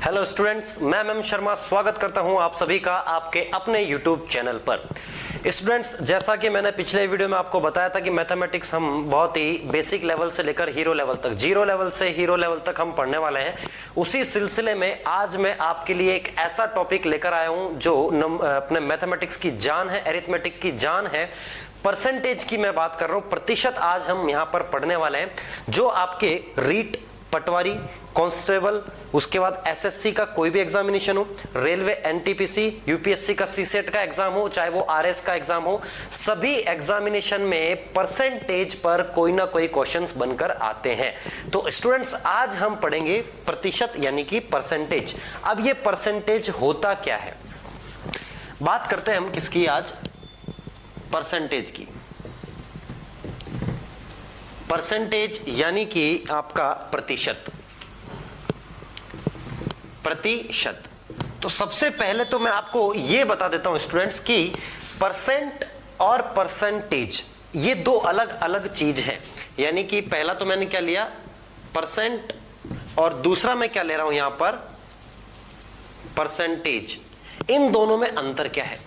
Hello students, मैं M Sharma स्वागत करता हूं आप सभी का आपके अपने यूट्यूब चैनल पर। स्टूडेंट्स, जैसा कि मैंने पिछले वीडियो में आपको बताया था कि मैथमेटिक्स हम बहुत ही बेसिक लेवल से लेकर हीरो लेवल तक, जीरो लेवल से हीरो लेवल तक हम पढ़ने वाले हैं। उसी सिलसिले में आज मैं आपके लिए एक ऐसा टॉपिक लेकर आया हूं जो अपने मैथमेटिक्स की जान है, अरिथमेटिक की जान है। परसेंटेज की मैं बात कर रहा हूं, प्रतिशत आज हम यहां पर पढ़ने वाले हैं, जो आपके रीट, पटवारी, कांस्टेबल, उसके बाद एसएससी का कोई भी एग्जामिनेशन हो, रेलवे, एनटीपीसी, यूपीएससी का सीसेट का एग्जाम हो, चाहे वो आरएस का एग्जाम हो, सभी एग्जामिनेशन में परसेंटेज पर कोई ना कोई क्वेश्चंस बनकर आते हैं। तो स्टूडेंट्स, आज हम पढ़ेंगे प्रतिशत यानी कि परसेंटेज। अब ये परसेंटेज होता क्या है, बात करते हैं हम किसकी आज, परसेंटेज की। परसेंटेज यानी कि आपका प्रतिशत, प्रतिशत। तो सबसे पहले तो मैं आपको यह बता देता हूं स्टूडेंट्स कि परसेंट और परसेंटेज ये दो अलग अलग चीज है। यानी कि पहला तो मैंने क्या लिया, परसेंट, और दूसरा मैं क्या ले रहा हूं यहां पर, परसेंटेज। इन दोनों में अंतर क्या है?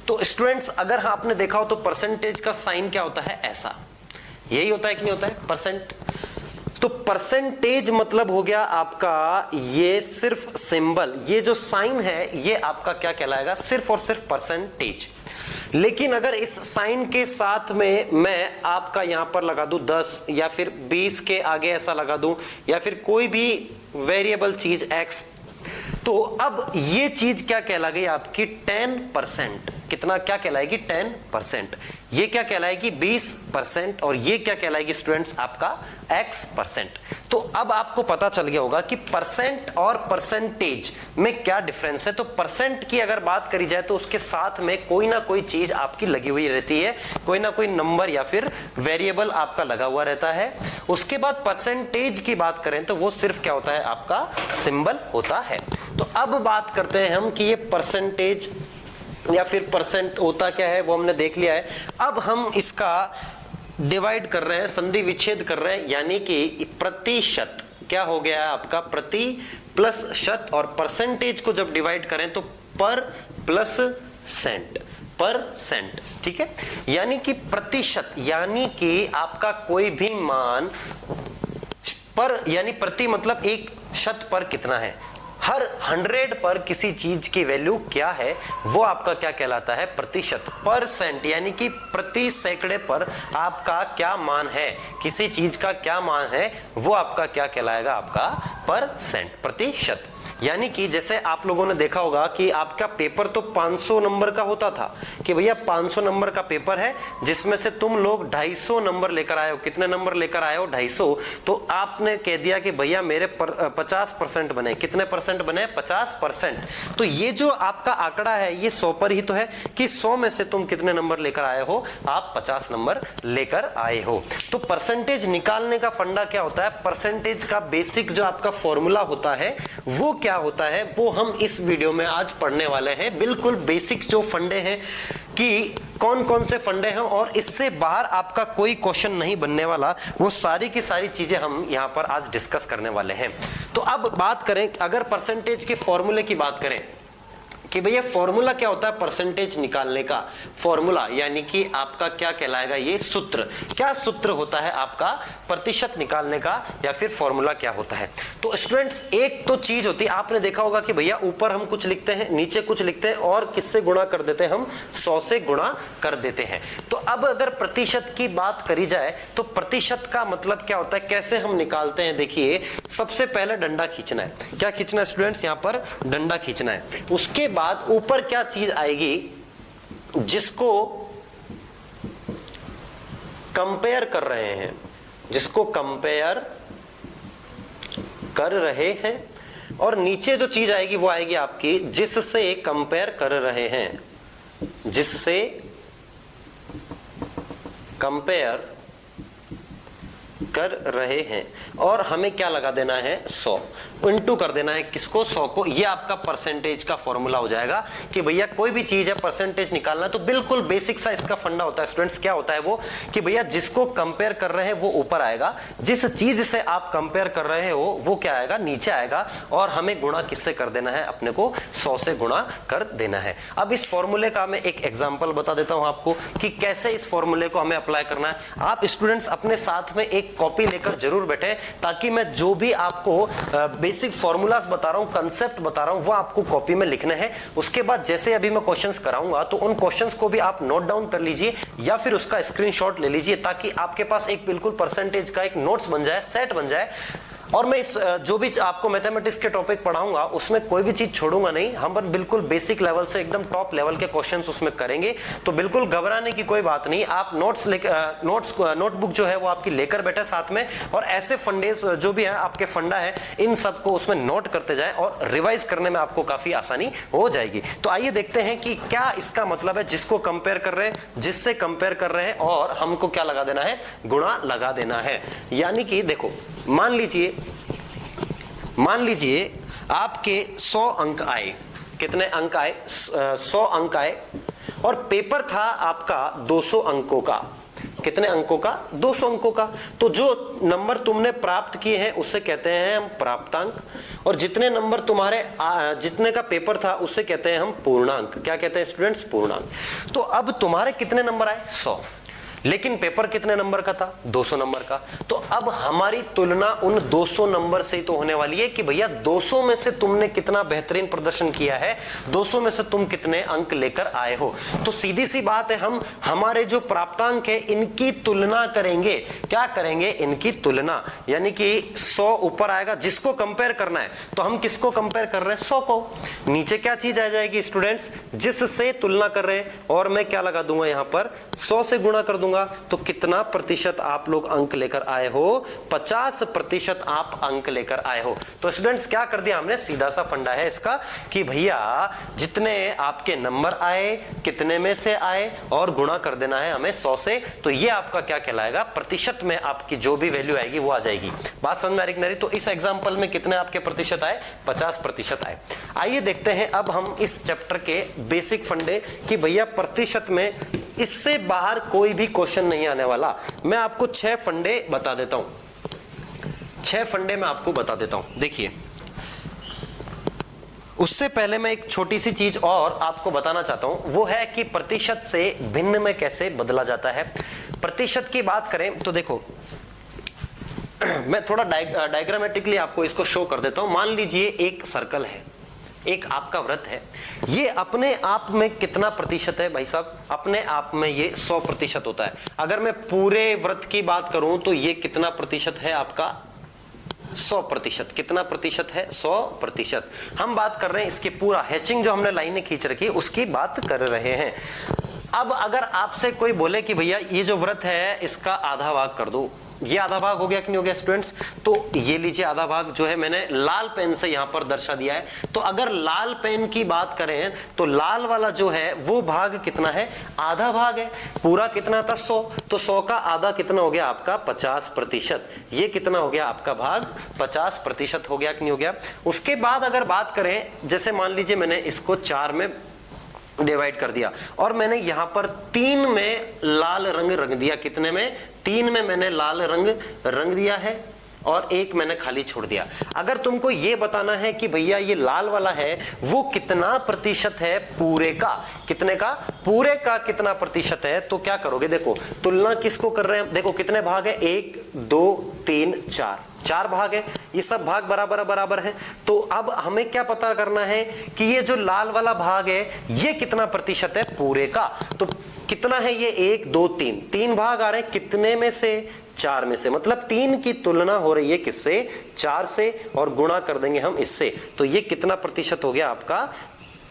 तो स्टूडेंट्स, अगर आपने देखा हो तो परसेंटेज का साइन क्या होता है, ऐसा, यही होता है कि नहीं होता है, परसेंट। तो परसेंटेज मतलब हो गया आपका ये सिर्फ सिंबल, ये जो साइन है ये आपका क्या कहलाएगा, सिर्फ और सिर्फ परसेंटेज। लेकिन अगर इस साइन के साथ में मैं आपका यहां पर लगा दूं 10 या फिर 20 के आगे ऐसा लगा दूं, या फिर कोई भी वेरिएबल चीज x, तो अब ये चीज क्या कहला गई आपकी 10%। कितना क्या कहलाएगी, 10%। ये क्या कहलाएगी, 20%, और ये क्या कहलाएगी स्टूडेंट्स, आपका x%। तो अब आपको पता चल गया होगा कि परसेंट और परसेंटेज में क्या डिफरेंस है। तो परसेंट की अगर बात करी जाए तो उसके साथ में कोई ना कोई चीज आपकी लगी हुई रहती है, कोई ना कोई नंबर या फिर वेरिएबल आपका लगा हुआ रहता है। उसके बाद परसेंटेज की बात करें तो वो सिर्फ क्या होता है, आपका सिंबल होता है। तो अब बात करते हैं हम कि ये परसेंटेज या फिर परसेंट होता क्या है, वो हमने देख लिया है। अब हम इसका डिवाइड कर रहे हैं, संधि विच्छेद कर रहे हैं, यानी कि प्रतिशत क्या हो गया है आपका, प्रति प्लस शत, और परसेंटेज को जब डिवाइड करें तो पर प्लस सेंट, परसेंट। ठीक है, यानी कि प्रतिशत यानी कि आपका कोई भी मान, पर यानी प्रति मतलब एक, शत पर कितना है, हर 100 पर किसी चीज की वैल्यू क्या है, वो आपका क्या कहलाता है, प्रतिशत। परसेंट यानी कि प्रति सैकड़े पर आपका क्या मान है, किसी चीज का क्या मान है, वो आपका क्या कहलाएगा, आपका परसेंट, प्रतिशत। यानी कि जैसे आप लोगों ने देखा होगा कि आपका पेपर तो 500 नंबर का होता था, कि भैया 500 नंबर का पेपर है, जिसमें से तुम लोग 250 नंबर लेकर आए हो। कितने नंबर लेकर आए हो, 250। तो आपने कह दिया कि भैया मेरे 50% बने। कितने परसेंट बने, 50%। तो ये जो आपका आंकड़ा है ये 100 पर ही तो है, कि 100 में से तुम कितने नंबर लेकर आए हो, आप 50 नंबर लेकर आए हो। तो परसेंटेज निकालने का फंडा क्या होता है, परसेंटेज का बेसिक जो आपका फॉर्मूला होता है वो क्या होता है, वो हम इस वीडियो में आज पढ़ने वाले हैं। बिल्कुल बेसिक जो फंडे हैं कि कौन कौन से फंडे हैं, और इससे बाहर आपका कोई क्वेश्चन नहीं बनने वाला, वो सारी की सारी चीजें हम यहां पर आज डिस्कस करने वाले हैं। तो अब बात करें, अगर परसेंटेज के फॉर्मूले की बात करें कि भैया फॉर्मूला क्या होता है परसेंटेज निकालने का, फॉर्मूला यानी कि आपका क्या कहलाएगा, ये सूत्र, क्या सूत्र होता है आपका प्रतिशत निकालने का, या फिर फॉर्मूला क्या होता है। तो स्टूडेंट्स, एक तो चीज होती है, आपने देखा होगा कि भैया ऊपर हम कुछ लिखते हैं, नीचे कुछ लिखते हैं, और किससे गुणा कर देते हैं, हम 100 से गुणा कर देते हैं। तो अब अगर प्रतिशत की बात करी जाए तो प्रतिशत का मतलब क्या होता है, कैसे हम निकालते हैं। देखिए, सबसे पहले डंडा खींचना है। क्या खींचना है स्टूडेंट्स, यहां पर डंडा खींचना है। उसके बाद ऊपर क्या चीज आएगी, जिसको कंपेयर कर रहे हैं, जिसको कंपेयर कर रहे हैं, और नीचे जो चीज आएगी वो आएगी आपकी जिससे कंपेयर कर रहे हैं, जिससे कंपेयर कर रहे हैं, और हमें क्या लगा देना है, 100। इनटू कर देना है किसको, 100 को। ये आपका परसेंटेज का फॉर्मूला हो जाएगा कि भैया कोई भी चीज है परसेंटेज निकालना है तो बिल्कुल बेसिक सा इसका फंडा होता है स्टूडेंट्स। क्या होता है वो कि भैया जिसको कंपेयर कर रहे हैं वो ऊपर आएगा, जिस चीज से आप कंपेयर कर रहे हो वो क्या आएगा, नीचे आएगा, और हमें गुणा किससे कर देना है, अपने को 100 से गुणा कर देना है। अब इस फॉर्मूले का मैं एक एग्जांपल बता देता हूं आपको कि कैसे इस फॉर्मूले को हमें अप्लाई करना है। आप स्टूडेंट्स अपने साथ में एक कॉपी लेकर जरूर बैठे, ताकि मैं जो भी आपको बेसिक फॉर्मूलाज बता रहा हूं, कंसेप्ट बता रहा हूं, वो आपको कॉपी में लिखने हैं। उसके बाद जैसे अभी मैं क्वेश्चंस कराऊंगा तो उन क्वेश्चंस को भी आप नोट डाउन कर लीजिए या फिर उसका स्क्रीनशॉट ले लीजिए, ताकि आपके पास एक बिल्कुल परसेंटेज का एक नोट्स बन जाए, सेट बन जाए। और मैं इस जो भी आपको मैथमेटिक्स के टॉपिक पढ़ाऊंगा उसमें कोई भी चीज छोड़ूंगा नहीं, हम बिल्कुल बेसिक लेवल से एकदम टॉप लेवल के क्वेश्चंस उसमें करेंगे। तो बिल्कुल घबराने की कोई बात नहीं, आप नोटबुक जो है वो आपकी लेकर बैठे साथ में, और ऐसे फंडेस जो भी है आपके फंडा है इन सबको उसमें नोट करते जाएं और रिवाइज करने में आपको काफी आसानी हो जाएगी। तो आइए देखते हैं कि क्या इसका मतलब है, जिसको कंपेयर कर रहे हैं, जिससे कंपेयर कर रहे हैं, और हमको क्या लगा देना है, गुणा लगा देना है। यानी कि देखो मान लीजिए आपके 100 अंक आए, कितने अंक आए, 100 अंक आए, और पेपर था आपका 200 अंकों का। कितने अंकों का, 200 अंकों का। तो जो नंबर तुमने प्राप्त किए हैं उससे कहते हैं हम प्राप्तांक, और जितने नंबर तुम्हारे जितने का पेपर था उससे कहते हैं हम पूर्णांक। क्या कहते हैं स्टूडेंट्स, पूर्णांक। तो अब तुम्हारे कितने नंबर आए, 100, लेकिन पेपर कितने नंबर का था, 200 नंबर का। तो अब हमारी तुलना उन 200 नंबर से तो होने वाली है कि भैया 200 में से तुमने कितना बेहतरीन प्रदर्शन किया है, 200 में से तुम कितने अंक लेकर आए हो। तो सीधी सी बात है, हम हमारे जो प्राप्तांक है इनकी तुलना करेंगे। क्या करेंगे, इनकी तुलना। यानी कि 100 ऊपर आएगा, जिसको कंपेयर करना है, तो हम किसको कंपेयर कर रहे हैं, 100 को। नीचे क्या चीज आ जाएगी स्टूडेंट्स, जिससे तुलना कर रहे हैं, और मैं क्या लगा दूंगा यहां पर, 100 से गुणा कर दूंगा। तो कितना प्रतिशत आप लोग अंक लेकर आए हो, 50% आप अंक लेकर आए हो। तो स्टूडेंट्स क्या कर दिया हमने, सीधा सा फंडा है इसका कि भैया जितने आपके नंबर आए, कितने में से आए, और गुणा कर देना है हमें 100 से। तो ये आपका क्या कहलाएगा, प्रतिशत में आपकी जो भी वैल्यू आएगी वो आ जाएगी। बात समझ में आ रही? तो इस एग्जांपल में कितने आपके प्रतिशत आए, 50% आए। आइए देखते हैं अब हम इस चैप्टर के बेसिक फंडे कि भैया प्रतिशत में इससे बाहर कोई भी क्वेश्चन नहीं आने वाला। मैं आपको 6 फंडे बता देता हूं, 6 फंडे मैं आपको बता देता हूं। देखिए, उससे पहले मैं एक छोटी सी चीज और आपको बताना चाहता हूं, वो है कि प्रतिशत से भिन्न में कैसे बदला जाता है। प्रतिशत की बात करें तो देखो, मैं थोड़ा डायग्रामेटिकली आपको इसको शो कर देता हूं। मान लीजिए एक सर्कल है, एक आपका वृत्त है, ये अपने आप में कितना प्रतिशत है भाई साहब, अपने आप में ये 100% होता है। अगर मैं पूरे वृत्त की बात करूं तो ये कितना प्रतिशत है आपका, 100%। कितना प्रतिशत है, 100%। हम बात कर रहे हैं इसके पूरा हैचिंग जो हमने लाइनें खींच रखी है उसकी बात कर रहे हैं। अब अगर आपसे कोई बोले कि भैया ये जो वृत्त है इसका आधा भाग कर दो, ये आधा भाग हो गया कि नहीं हो गया स्टूडेंट्स, तो ये लीजिए आधा भाग जो है मैंने लाल पेन से यहां पर दर्शा दिया है। तो अगर लाल पेन की बात करें तो लाल वाला जो है वो भाग कितना है, आधा भाग है। पूरा कितना था, 100, तो 100 का आधा कितना हो गया आपका, 50%। ये कितना हो गया आपका भाग, 50% हो गया कि नहीं हो गया। उसके बाद अगर बात करें, जैसे मान लीजिए मैंने इसको 4 में डिवाइड कर दिया और मैंने यहां पर 3 में लाल रंग रंग दिया। कितने में, 3 में मैंने लाल रंग दिया है और 1 मैंने खाली छोड़ दिया। अगर तुमको ये बताना है कि भैया ये लाल वाला है वो कितना प्रतिशत है पूरे का, कितने का, पूरे का कितना प्रतिशत है, तो क्या करोगे, देखो तुलना किसको कर रहे हैं, देखो कितने भाग है, 1 2 3 4 भाग है, ये सब भाग बराबर है। तो अब हमें क्या पता करना है कि ये जो लाल वाला भाग है ये कितना प्रतिशत है पूरे का। तो कितना है ये, 1 2 3 भाग आ रहे हैं, कितने में से, 4 में से। मतलब 3 की तुलना हो रही है किससे, 4 से, और गुणा कर देंगे हम इससे। तो ये कितना प्रतिशत हो गया आपका,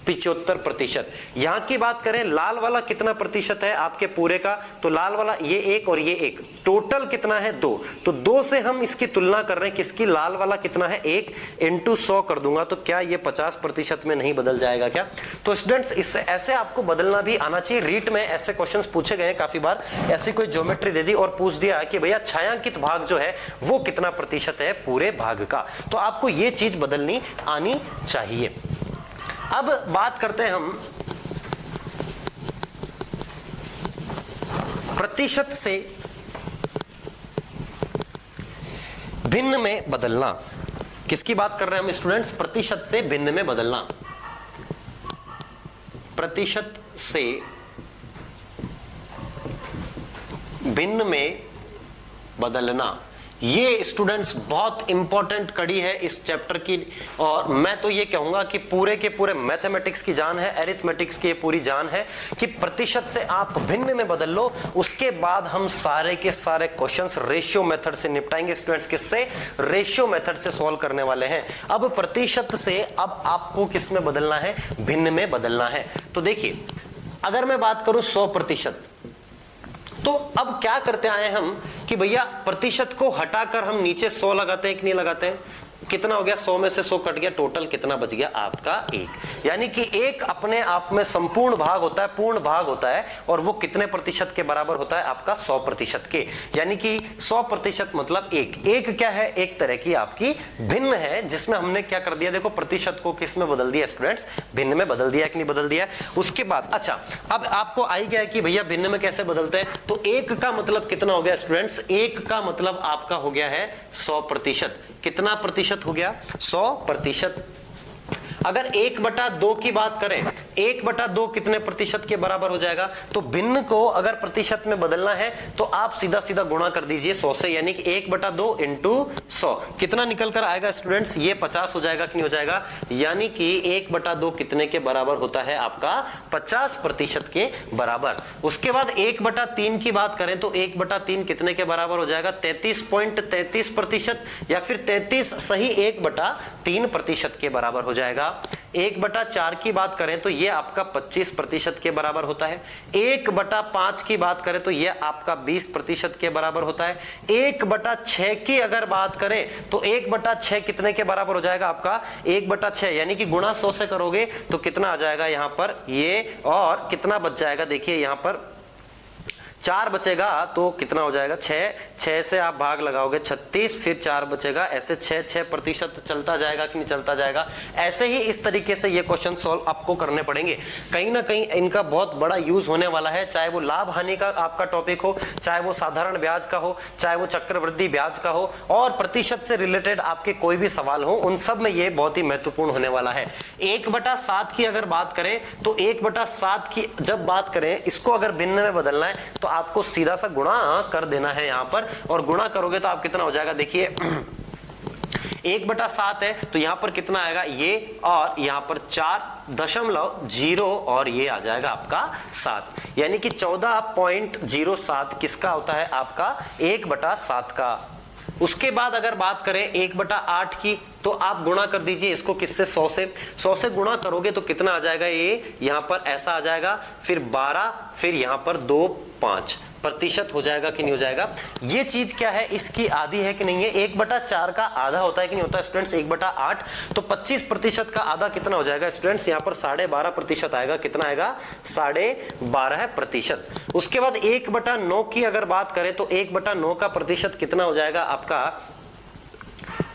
75%। यहां की बात करें लाल वाला कितना प्रतिशत है आपके पूरे का, तो लाल वाला ये 1 और ये 1, टोटल कितना है 2। तो 2 से हम इसकी तुलना कर रहे हैं किसकी, लाल वाला कितना है 1 इंटू 100 कर दूंगा तो क्या ये 50% में नहीं बदल जाएगा क्या। तो स्टूडेंट्स इससे ऐसे आपको बदलना भी आना चाहिए। रीट में ऐसे क्वेश्चंस पूछे गए काफी बार, ऐसी कोई ज्योमेट्री दे दी और पूछ दिया कि भैया छायांकित भाग जो है वो कितना प्रतिशत है पूरे भाग का, तो आपको ये चीज बदलनी आनी चाहिए। अब बात करते हैं हम प्रतिशत से भिन्न में बदलना। किसकी बात कर रहे हैं हम स्टूडेंट्स, प्रतिशत से भिन्न में बदलना। प्रतिशत से भिन्न में बदलना, ये स्टूडेंट्स बहुत इंपॉर्टेंट कड़ी है इस चैप्टर की, और मैं तो ये कहूंगा कि पूरे के पूरे मैथमेटिक्स की जान है, एरिथमेटिक्स की पूरी जान है कि प्रतिशत से आप भिन्न में बदल लो, उसके बाद हम सारे के सारे क्वेश्चंस रेशियो मेथड से निपटाएंगे स्टूडेंट्स। किससे, रेशियो मेथड से सॉल्व करने वाले हैं। अब प्रतिशत से अब आपको किस में बदलना है, भिन्न में बदलना है। तो देखिए अगर मैं बात करूं 100%, तो अब क्या करते आए हम कि भैया प्रतिशत को हटाकर हम नीचे 100 लगाते हैं कि नहीं लगाते हैं। कितना हो गया, 100 में से 100 कट गया, टोटल कितना बच गया आपका 1। यानी कि 1 अपने आप में संपूर्ण भाग होता है, पूर्ण भाग होता है, और वो कितने प्रतिशत के बराबर होता है आपका 100% के। यानी कि 100% मतलब 1 क्या है, एक तरह की आपकी भिन्न है, जिसमें हमने क्या कर दिया, देखो प्रतिशत को किस में बदल दिया स्टूडेंट्स, भिन्न में बदल दिया कि नहीं बदल दिया। उसके बाद अच्छा अब आपको आई गया कि भैया भिन्न में कैसे बदलते हैं। तो 1 का मतलब कितना हो गया स्टूडेंट्स, 1 का मतलब आपका हो गया है 100%। कितना प्रतिशत हो गया, 100%। अगर 1/2 की बात करें, 1/2 कितने प्रतिशत के बराबर हो जाएगा। तो भिन्न को अगर प्रतिशत में बदलना है तो आप सीधा सीधा गुणा कर दीजिए 100 से, यानी कि 1/2 इंटू 100 कितना निकल कर आएगा स्टूडेंट्स, ये 50 हो जाएगा कि नहीं हो जाएगा। यानी कि 1/2 कितने के बराबर होता है आपका 50% के बराबर। उसके बाद 1/3 की बात करें तो 1/3 कितने के बराबर हो जाएगा, 33.33%, या फिर 33 सही 1/3% के बराबर हो जाएगा। 1/4 की बात करें तो ये आपका 25% के बराबर होता है। 1/5 की बात करें तो ये आपका 20% के बराबर होता है। 1/6 की अगर बात करें तो 1/6 कितने के बराबर हो जाएगा आपका 1/6, यानी कि गुणा 100 से करोगे तो कितना आ जाएगा यहां पर ये, और कितना बच जाएगा देखिए यहां पर 4 बचेगा तो कितना हो जाएगा 6 से आप भाग लगाओगे 36, फिर 4 बचेगा, ऐसे 6% चलता जाएगा कि नहीं चलता जाएगा। ऐसे ही इस तरीके से ये क्वेश्चन सॉल्व आपको करने पड़ेंगे। कहीं ना कहीं इनका बहुत बड़ा यूज होने वाला है, चाहे वो लाभ हानि का आपका टॉपिक हो, चाहे वो साधारण ब्याज का हो, चाहे वो चक्रवृद्धि ब्याज का हो, और प्रतिशत से रिलेटेड आपके कोई भी सवाल हो, उन सब में ये बहुत ही महत्वपूर्ण होने वाला है। 1/7 की अगर बात करें तो 1/7 की जब बात करें, इसको अगर भिन्न में बदलना है तो आपको सीधा सा गुणा कर देना है यहां पर, और गुणा करोगे तो आप कितना हो जाएगा देखिए 1/7 है तो यहां पर कितना आएगा ये, और यहां पर 4.0 और ये आ जाएगा आपका 7, यानी कि 14.07 किसका होता है आपका 1/7 का। उसके बाद अगर बात करें 1/8 की तो आप गुणा कर दीजिए इसको किससे, 100 से गुणा करोगे तो कितना आ जाएगा ये, यहां पर ऐसा आ जाएगा, फिर 12, फिर यहां पर 2.5% हो जाएगा कि नहीं हो जाएगा। ये चीज क्या है, इसकी आधी है कि नहीं है। 1/4 का आधा होता है कि नहीं होता स्टूडेंट्स 1/8, तो 25% का आधा कितना हो जाएगा स्टूडेंट्स, यहाँ पर 12.5% आएगा। कितना आएगा 12.5%। उसके बाद 1/9 की अगर बात करें तो 1/9 का प्रतिशत कितना हो जाएगा आपका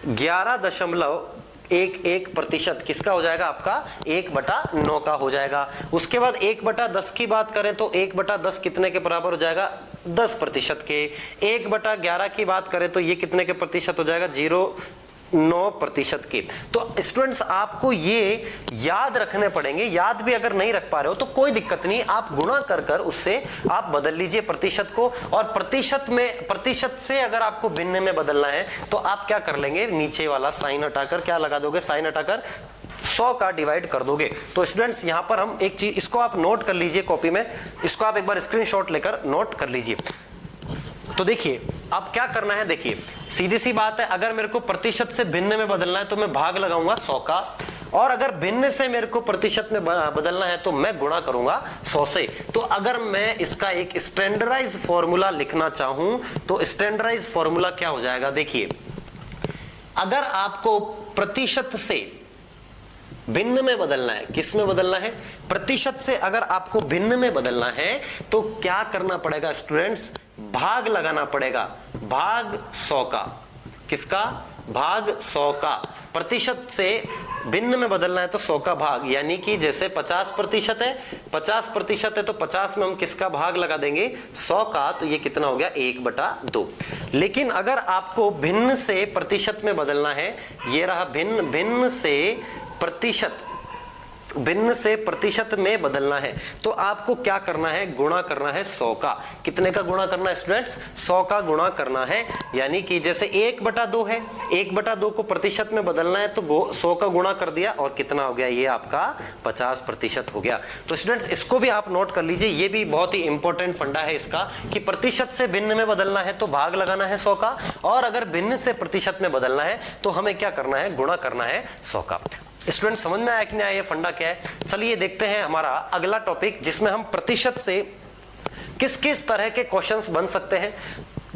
11.11% किसका हो जाएगा आपका 1/9 का हो जाएगा। उसके बाद 1/10 की बात करें तो 1/10 कितने के बराबर हो जाएगा 10% के। 1/11 की बात करें तो ये कितने के प्रतिशत हो जाएगा 0.9% के। तो स्टूडेंट्स आपको ये याद रखने पड़ेंगे, याद भी अगर नहीं रख पा रहे हो तो कोई दिक्कत नहीं, आप गुणा कर उससे आप बदल लीजिए प्रतिशत को। और प्रतिशत से अगर आपको भिन्न में बदलना है तो आप क्या कर लेंगे, नीचे वाला साइन हटाकर क्या लगा दोगे, साइन हटाकर 100 का डिवाइड कर दोगे। तो स्टूडेंट्स यहां पर हम एक चीज, इसको आप नोट कर लीजिए कॉपी में, इसको आप एक बार स्क्रीनशॉट लेकर नोट कर लीजिए। तो देखिए अब क्या करना है, देखिए सीधी सी बात है, अगर मेरे को प्रतिशत से भिन्न में बदलना है तो मैं भाग लगाऊंगा 100 का, और अगर भिन्न से मेरे को प्रतिशत में बदलना है तो मैं गुणा करूंगा 100 से। तो अगर मैं इसका एक स्टैंडर्डाइज फॉर्मूला लिखना चाहूं तो स्टैंडर्डाइज फॉर्मूला क्या हो जाएगा, देखिए अगर आपको प्रतिशत से भिन्न में बदलना है, किस में बदलना है, प्रतिशत से अगर आपको भिन्न में बदलना है तो क्या करना पड़ेगा स्टूडेंट्स, भाग लगाना पड़ेगा, भाग 100 का, किसका, भाग 100 का। प्रतिशत से भिन्न में बदलना है तो 100 का भाग, यानी कि जैसे 50% है, 50% है तो 50 में हम किसका भाग लगा देंगे, 100 का, तो ये कितना हो गया 1/2। लेकिन अगर आपको भिन्न से प्रतिशत में बदलना है, ये रहा भिन्न, भिन्न से प्रतिशत, भिन्न से प्रतिशत में बदलना है तो आपको क्या करना है, गुणा करना है 100 का। कितने का गुणा करना है स्टूडेंट्स, 100 का गुणा करना है। यानी कि जैसे 1/2 है, 1/2 को प्रतिशत में बदलना है तो 100 का गुणा कर दिया और कितना हो गया, ये आपका 50% हो गया। तो स्टूडेंट्स इसको भी आप नोट कर लीजिए, ये भी बहुत ही इंपॉर्टेंट फंडा है इसका कि प्रतिशत से भिन्न में बदलना है तो भाग लगाना है 100 का, और अगर भिन्न से प्रतिशत में बदलना है तो हमें क्या करना है, गुणा करना है 100 का। स्टूडेंट समझ में आया कि नहीं आया, ये फंडा क्या है। चलिए देखते हैं हमारा अगला टॉपिक, जिसमें हम प्रतिशत से किस किस तरह के क्वेश्चंस बन सकते हैं।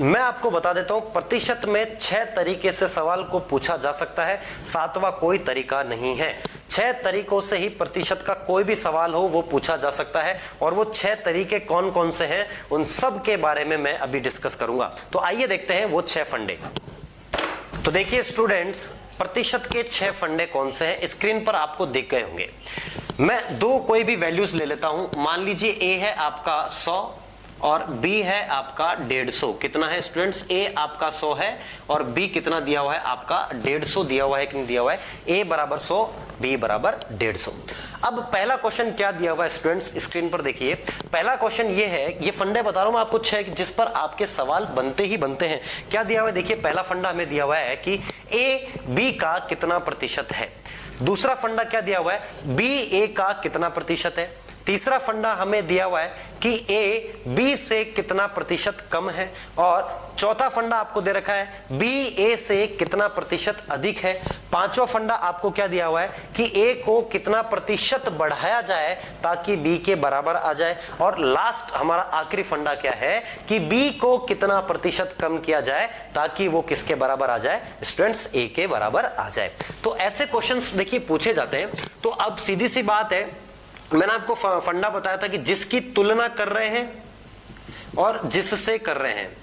मैं आपको बता देता हूं, प्रतिशत में 6 तरीके से सवाल को पूछा जा सकता है, 7वां कोई तरीका नहीं है। 6 तरीकों से ही प्रतिशत का कोई भी सवाल हो वो पूछा जा सकता है, और वो 6 तरीके कौन कौन से हैं उन सब के बारे में मैं अभी डिस्कस करूंगा। तो आइए देखते हैं वो 6 फंडे। तो देखिए स्टूडेंट्स, प्रतिशत के 6 फंडे कौन से हैं, स्क्रीन पर आपको दिख गए होंगे। मैं दो कोई भी वैल्यूज ले लेता हूं, मान लीजिए ए है आपका 100 और बी है आपका 150। कितना है स्टूडेंट्स, ए आपका 100 है और बी कितना दिया हुआ है आपका 150 दिया हुआ है कि नहीं दिया हुआ है, ए बराबर 100, बी बराबर 150। अब पहला क्वेश्चन क्या दिया हुआ है स्टूडेंट्स, स्क्रीन पर देखिए। पहला क्वेश्चन ये है, ये फंडे बता रहा हूं मैं आपको 6 जिस पर आपके सवाल बनते ही बनते हैं। क्या दिया हुआ है, देखिए पहला फंडा हमें दिया हुआ है कि ए बी का कितना प्रतिशत है। दूसरा फंडा क्या दिया हुआ है, बी ए का कितना प्रतिशत है। तीसरा फंडा हमें दिया हुआ है कि ए बी से कितना प्रतिशत कम है, और चौथा फंडा आपको दे रखा है बी ए से कितना प्रतिशत अधिक है। पांचवा फंडा आपको क्या दिया हुआ है कि ए को कितना प्रतिशत बढ़ाया जाए ताकि बी के बराबर आ जाए, और लास्ट हमारा आखिरी फंडा क्या है कि बी को कितना प्रतिशत कम किया जाए ताकि वो किसके बराबर आ जाए, स्टूडेंट्स ए के बराबर आ जाए। तो ऐसे क्वेश्चंस देखिए पूछे जाते हैं। तो अब सीधी सी बात है, मैंने आपको फंडा बताया था कि जिसकी तुलना कर रहे हैं और जिससे कर रहे हैं,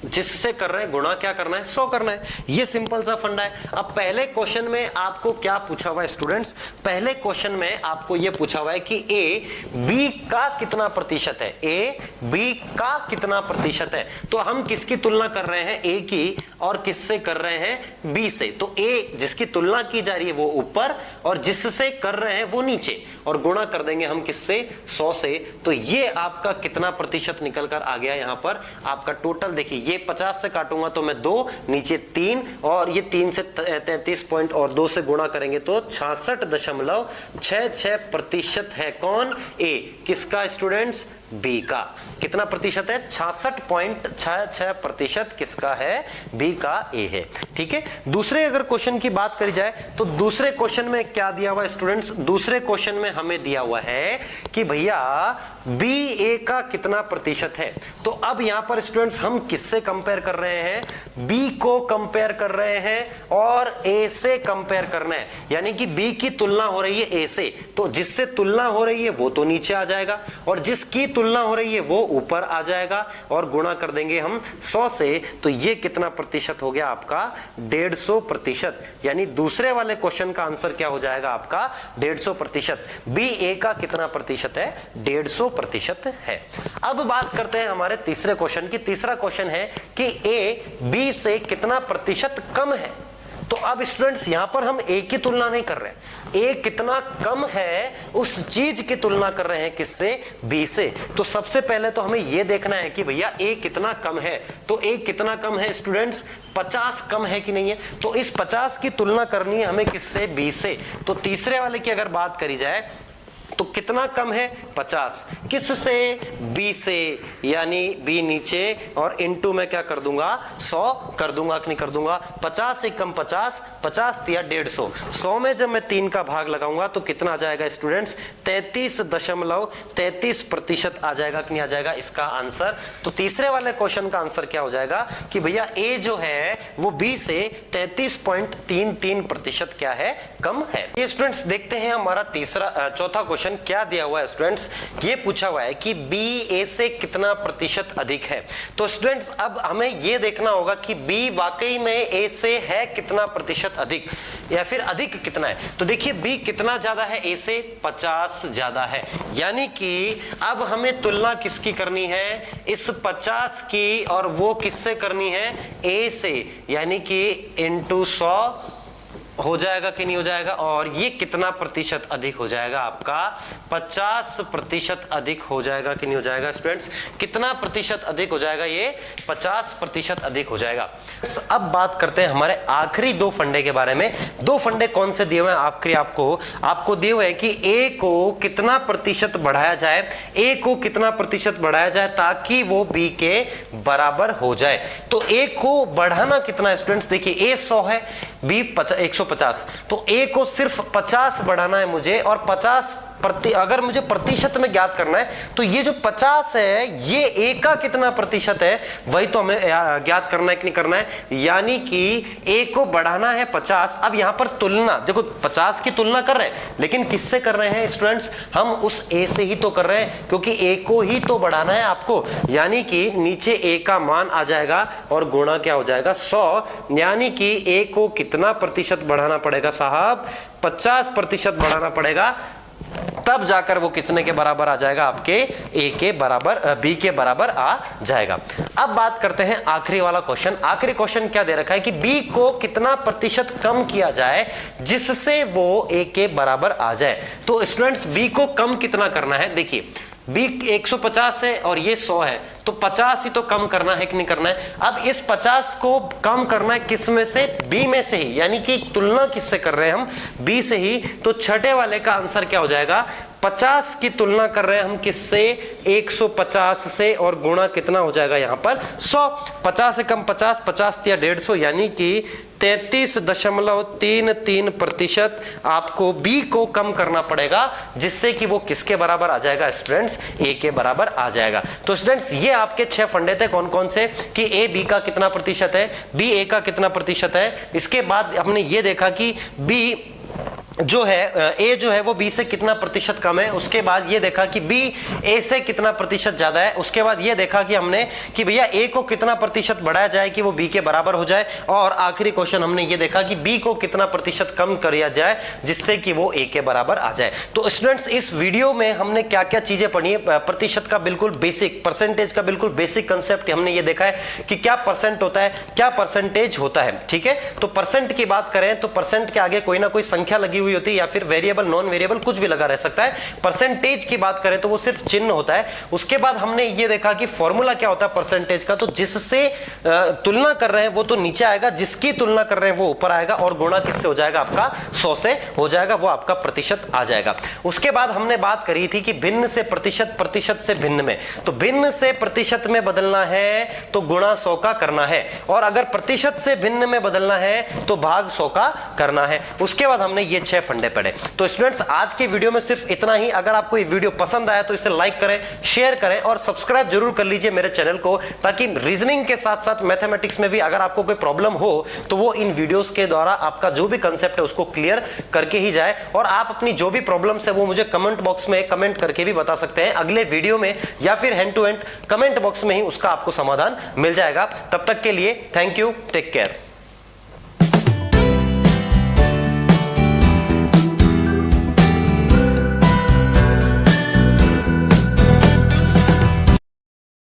जिससे कर रहे हैं गुणा क्या करना है, 100 करना है। ये सिंपल सा फंडा है। अब पहले क्वेश्चन में आपको क्या पूछा हुआ है स्टूडेंट्स, पहले क्वेश्चन में आपको ये पूछा हुआ है कि ए बी का कितना प्रतिशत है, ए बी का कितना प्रतिशत है। तो हम किसकी तुलना कर रहे हैं, ए की, और किससे कर रहे हैं, बी से। तो ए जिसकी तुलना की जा रही है वो ऊपर और जिससे कर रहे हैं वो नीचे, और गुणा कर देंगे हम किससे, 100 से। तो ये आपका कितना प्रतिशत निकल कर आ गया, यहां पर आपका टोटल देखिए, ये 50 से काटूंगा तो मैं 2, नीचे 3, और ये 3 से 33 पॉइंट और 2 से गुणा करेंगे तो 66.66% है कौन, ए, किसका स्टूडेंट्स, बी का। कितना प्रतिशत है, 66.66% किसका है, बी का, ए है। ठीक है। दूसरे अगर क्वेश्चन की बात करी जाए तो दूसरे क्वेश्चन में क्या दिया हुआ है स्टूडेंट्स, दूसरे क्वेश्चन में हमें दिया हुआ है कि भैया बी ए का कितना प्रतिशत है। तो अब यहां पर स्टूडेंट्स हम किससे कंपेयर कर रहे हैं, बी को कंपेयर कर रहे हैं और ए से कंपेयर करना है, यानी कि बी की तुलना हो रही है ए से, तो जिससे तुलना हो रही है वो तो नीचे आ जाएगा और जिसकी तुलना हो रही है वो ऊपर आ जाएगा, और गुणा कर देंगे हम 100 से। तो ये कितना प्रतिशत हो गया आपका, 150%। यानी दूसरे वाले क्वेश्चन का आंसर क्या हो जाएगा आपका, 150%। बी ए का कितना प्रतिशत है, 150% है। अब बात करते हैं हमारे तीसरे क्वेश्चन की। तीसरा क्वेश्चन है कि ए बी से कितना प्रतिशत कम है। तो अब स्टूडेंट्स यहां पर हम ए की तुलना नहीं कर रहे हैं, ए कितना कम है उस चीज की तुलना कर रहे हैं, किससे, बी से। तो सबसे पहले तो हमें यह देखना है कि भैया ए कितना कम है। तो ए कितना कम है स्टूडेंट्स, 50 कम है कि नहीं है। तो इस 50 की तुलना करनी है हमें किससे, बी से। तो तीसरे वाले की अगर बात करी जाए तो कितना कम है 50, किससे, B से, यानी B नीचे और इनटू में क्या कर दूंगा 100 कर दूंगा कि नहीं कर दूंगा। 50 से कम 50, 50 या 150, 100 में जब मैं 3 का भाग लगाऊंगा तो कितना आ जाएगा स्टूडेंट्स 33.33% आ जाएगा कि नहीं आ जाएगा इसका आंसर। तो तीसरे वाले क्वेश्चन का आंसर क्या हो जाएगा कि भैया A जो है वो B से 33.33% क्या है कम है। ये स्टूडेंट्स देखते हैं हमारा चौथा क्वेश्चन क्या दिया हुआ है स्टूडेंट्स। ये पूछा हुआ है कि B A से कितना प्रतिशत अधिक है। तो स्टूडेंट्स अब हमें ये देखना होगा कि B वाकई में A से है कितना प्रतिशत अधिक या फिर अधिक कितना है। तो देखिए B कितना ज्यादा है A से, 50 ज्यादा है, यानी कि अब हमें तुलना किसकी करनी है, इस 50 की, और वो किससे करनी है A से, यानी कि इनटू 100 हो जाएगा कि नहीं हो जाएगा। और ये कितना प्रतिशत अधिक हो जाएगा आपका 50% अधिक हो जाएगा कि नहीं हो जाएगा स्टूडेंट्स। कितना प्रतिशत अधिक हो जाएगा, ये 50% अधिक हो जाएगा। अब बात करते हैं हमारे आखिरी 2 फंडे के बारे में। 2 फंडे कौन से दिए हुए हैं आखिरी आपको दिए हुए हैं कि A को कितना प्रतिशत बढ़ाया जाए, A को कितना प्रतिशत बढ़ाया जाए ताकि वो B के बराबर हो जाए। तो A को बढ़ाना कितना है स्टूडेंट्स, देखिए A 100 है, B 150, तो A को सिर्फ 50 बढ़ाना है मुझे, और 50 अगर मुझे प्रतिशत में ज्ञात करना है तो ये जो 50 है ये A का कितना प्रतिशत है वही तो हमें ज्ञात करना है कि नहीं करना है, यानी कि A को बढ़ाना है 50। अब यहां पर तुलना देखो 50 की तुलना कर रहे हैं, लेकिन किससे कर रहे हैं स्टूडेंट्स, हम उस A से ही तो कर रहे हैं क्योंकि A को ही तो बढ़ाना है आपको, यानी कि नीचे A का मान आ जाएगा और गुणा क्या हो जाएगा 100, यानी कि A को कितना प्रतिशत बढ़ाना पड़ेगा साहब, 50% बढ़ाना पड़ेगा, तब जाकर वो किसने के बराबर आ जाएगा, आपके A के बराबर, B के बराबर आ जाएगा। अब बात करते हैं आखिरी वाला क्वेश्चन। आखिरी क्वेश्चन क्या दे रखा है कि B को कितना प्रतिशत कम किया जाए जिससे वो A के बराबर आ जाए। तो स्टूडेंट्स B को कम कितना करना है, देखिए B 150 है और ये 100 है, तो 50 ही तो कम करना है कि नहीं करना है। अब इस 50 को कम करना है किस में से, B में से ही, यानी कि तुलना किससे कर रहे हैं हम, B से ही। तो छठे वाले का आंसर क्या हो जाएगा, 50 की तुलना कर रहे हैं हम किससे, 150 से, और गुणा कितना हो जाएगा यहाँ पर 100। 50 से कम 50, 50 या 150, यानी कि 33.33% आपको B को कम करना पड़ेगा जिससे कि वो किसके बराबर आ जाएगा स्टूडेंट्स, A के बराबर आ जाएगा। तो स्टूडेंट्स ये आपके 6 फंडे थे, कौन कौन से, कि A B का कितना प्रतिशत है, B A का कितना प्रतिशत है। इसके बाद हमने ये देखा कि B जो है A जो है वो B से कितना प्रतिशत कम है। उसके बाद ये देखा कि B A से कितना प्रतिशत ज्यादा है। उसके बाद ये देखा कि हमने कि भैया A को कितना प्रतिशत बढ़ाया जाए कि वो B के बराबर हो जाए। और आखिरी क्वेश्चन हमने ये देखा कि B को कितना प्रतिशत कम किया जाए जिससे कि वो A के बराबर आ जाए। तो स्टूडेंट्स इस वीडियो में हमने क्या क्या चीजें पढ़ी है, प्रतिशत का बिल्कुल बेसिक, परसेंटेज का बिल्कुल बेसिक कंसेप्ट हमने ये देखा है कि क्या परसेंट होता है, क्या परसेंटेज होता है। ठीक है, तो परसेंट की बात करें तो परसेंट के आगे कोई ना कोई संख्या लगी हुई होती है या फिर वेरिएबल, नॉन वेरिएबल, कुछ भी लगा रह सकता है। परसेंटेज की बात करें तो वो सिर्फ चिन्ह होता है। उसके बाद हमने ये देखा कि फॉर्मूला क्या होता है परसेंटेज का, तो जिससे तुलना कर रहे हैं वो तो नीचे आएगा, जिसकी तुलना कर रहे हैं वो ऊपर आएगा, और गुणा किससे हो जाएगा, आपका 100 से हो जाएगा, वो आपका प्रतिशत आ जाएगा। उसके बाद हमने बात करी थी कि भिन्न से प्रतिशत, प्रतिशत से भिन्न में, तो भिन्न से प्रतिशत में बदलना है तो गुणा 100 का करना है, और अगर प्रतिशत से भिन्न में बदलना है तो भाग 100 का करना है। उसके बाद हमने ये 6 फंडे पढ़े। तो स्टूडेंट्स आज की वीडियो में सिर्फ इतना ही। अगर आपको ये वीडियो पसंद आया तो इसे लाइक करें, शेयर करें और सब्सक्राइब जरूर कर लीजिए मेरे चैनल को, ताकि रीजनिंग के साथ साथ मैथमेटिक्स में भी अगर आपको कोई प्रॉब्लम हो तो वो इन वीडियोस के द्वारा आपका जो भी कंसेप्ट है उसको क्लियर करके ही जाए। और आप अपनी जो भी प्रॉब्लम्स है वो मुझे कमेंट बॉक्स में कमेंट करके भी बता सकते हैं अगले वीडियो में, या फिर hand to hand comment box में ही उसका आपको समाधान मिल जाएगा। तब तक के लिए थैंक यू, टेक केयर।